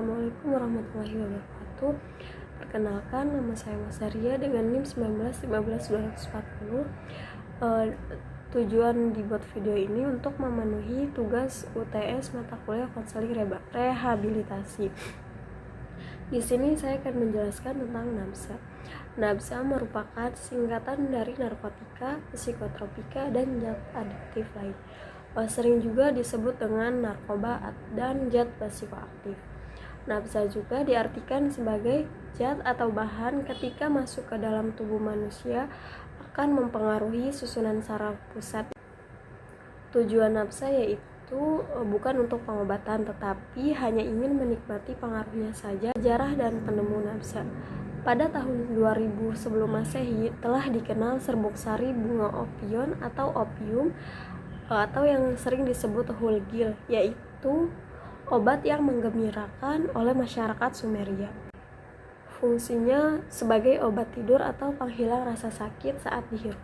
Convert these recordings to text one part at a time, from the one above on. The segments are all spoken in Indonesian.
Assalamualaikum warahmatullahi wabarakatuh. Perkenalkan, nama saya Mas Arya dengan NIM 1915240. Tujuan dibuat video ini untuk memenuhi tugas UTS mata kuliah konseling rehabilitasi. Di sini saya akan menjelaskan tentang NABSA. NABSA merupakan singkatan dari narkotika, psikotropika, dan zat adiktif lain. Sering juga disebut dengan narkoba dan zat psikoaktif. NABSA juga diartikan sebagai zat atau bahan ketika masuk ke dalam tubuh manusia akan mempengaruhi susunan saraf pusat. Tujuan NABSA yaitu bukan untuk pengobatan, tetapi hanya ingin menikmati pengaruhnya saja. Sejarah dan penemu NABSA. Pada tahun 2000 sebelum Masehi telah dikenal serbuk sari bunga opion atau opium atau yang sering disebut hulgil, yaitu obat yang menggembirakan oleh masyarakat Sumeria. Fungsinya sebagai obat tidur atau penghilang rasa sakit saat dihirup.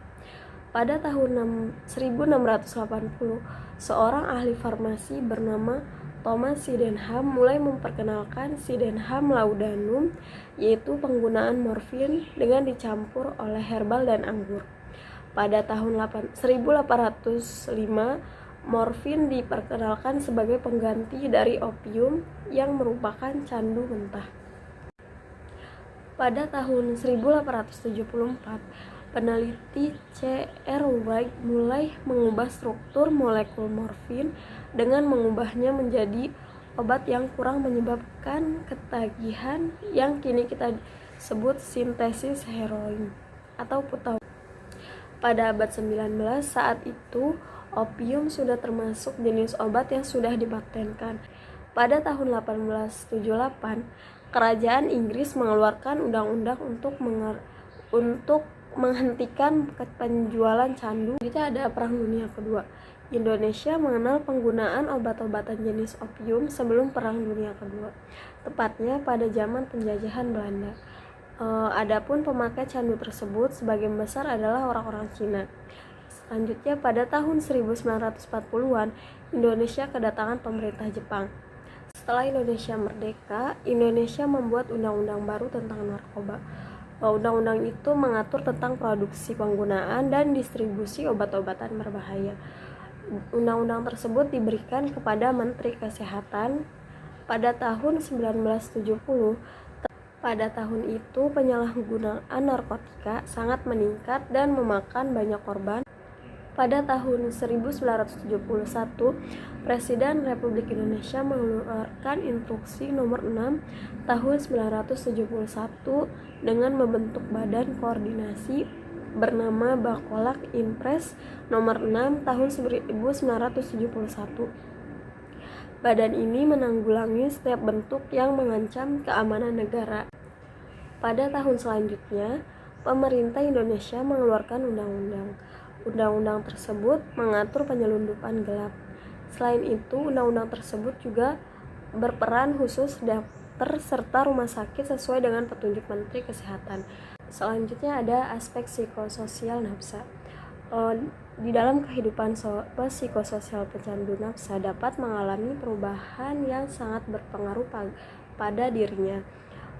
Pada tahun 1680, seorang ahli farmasi bernama Thomas Sydenham mulai memperkenalkan Sydenham laudanum, yaitu penggunaan morfin dengan dicampur oleh herbal dan anggur. Pada tahun 1805, morfin diperkenalkan sebagai pengganti dari opium yang merupakan candu mentah. Pada tahun 1874, peneliti C.R. Wright mulai mengubah struktur molekul morfin dengan mengubahnya menjadi obat yang kurang menyebabkan ketagihan yang kini kita sebut sintesis heroin atau putau. Pada abad 19, saat itu opium sudah termasuk jenis obat yang sudah dipatenkan. Pada tahun 1878, kerajaan Inggris mengeluarkan undang-undang untuk menghentikan penjualan candu. Jika ada Perang Dunia Kedua, Indonesia mengenal penggunaan obat-obatan jenis opium sebelum Perang Dunia Kedua, tepatnya pada zaman penjajahan Belanda. Adapun pemakai candu tersebut sebagian besar adalah orang-orang Cina. Selanjutnya, pada tahun 1940-an, Indonesia kedatangan pemerintah Jepang. Setelah Indonesia merdeka, Indonesia membuat undang-undang baru tentang narkoba. Undang-undang itu mengatur tentang produksi, penggunaan, dan distribusi obat-obatan berbahaya. Undang-undang tersebut diberikan kepada Menteri Kesehatan pada tahun 1970. Pada tahun itu, penyalahgunaan narkotika sangat meningkat dan memakan banyak korban. Pada tahun 1971, Presiden Republik Indonesia mengeluarkan Instruksi Nomor 6 Tahun 1971 dengan membentuk Badan Koordinasi bernama Bakolak Inpres Nomor 6 Tahun 1971. Badan ini menanggulangi setiap bentuk yang mengancam keamanan negara. Pada tahun selanjutnya, pemerintah Indonesia mengeluarkan undang-undang. Undang-undang tersebut mengatur penyelundupan gelap. Selain itu, undang-undang tersebut juga berperan khusus dokter serta rumah sakit sesuai dengan petunjuk Menteri Kesehatan. Selanjutnya ada aspek psikososial NABSA. Di dalam kehidupan psikososial pecandu NABSA dapat mengalami perubahan yang sangat berpengaruh pada dirinya.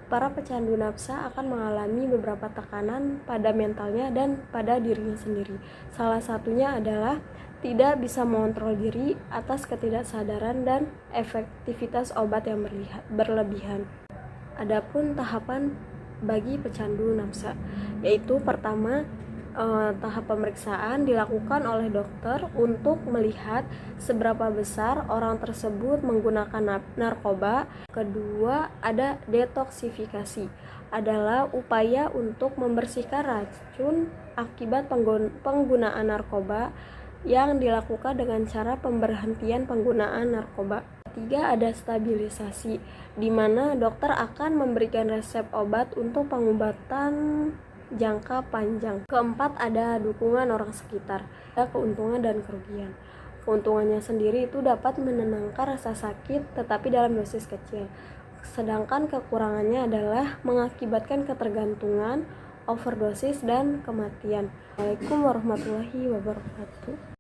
Para pecandu NABSA akan mengalami beberapa tekanan pada mentalnya dan pada dirinya sendiri. Salah satunya adalah tidak bisa mengontrol diri atas ketidaksadaran dan efektivitas obat yang berlebihan. Adapun tahapan bagi pecandu NABSA, yaitu pertama, tahap pemeriksaan dilakukan oleh dokter untuk melihat seberapa besar orang tersebut menggunakan narkoba. Kedua, ada detoksifikasi, adalah upaya untuk membersihkan racun akibat penggunaan narkoba yang dilakukan dengan cara pemberhentian penggunaan narkoba. Ketiga, ada stabilisasi, di mana dokter akan memberikan resep obat untuk pengobatan jangka panjang. Keempat, ada dukungan orang sekitar. Ada keuntungan dan kerugian. Keuntungannya sendiri itu dapat menenangkan rasa sakit tetapi dalam dosis kecil. Sedangkan kekurangannya adalah mengakibatkan ketergantungan, overdosis, dan kematian. Assalamualaikum warahmatullahi wabarakatuh.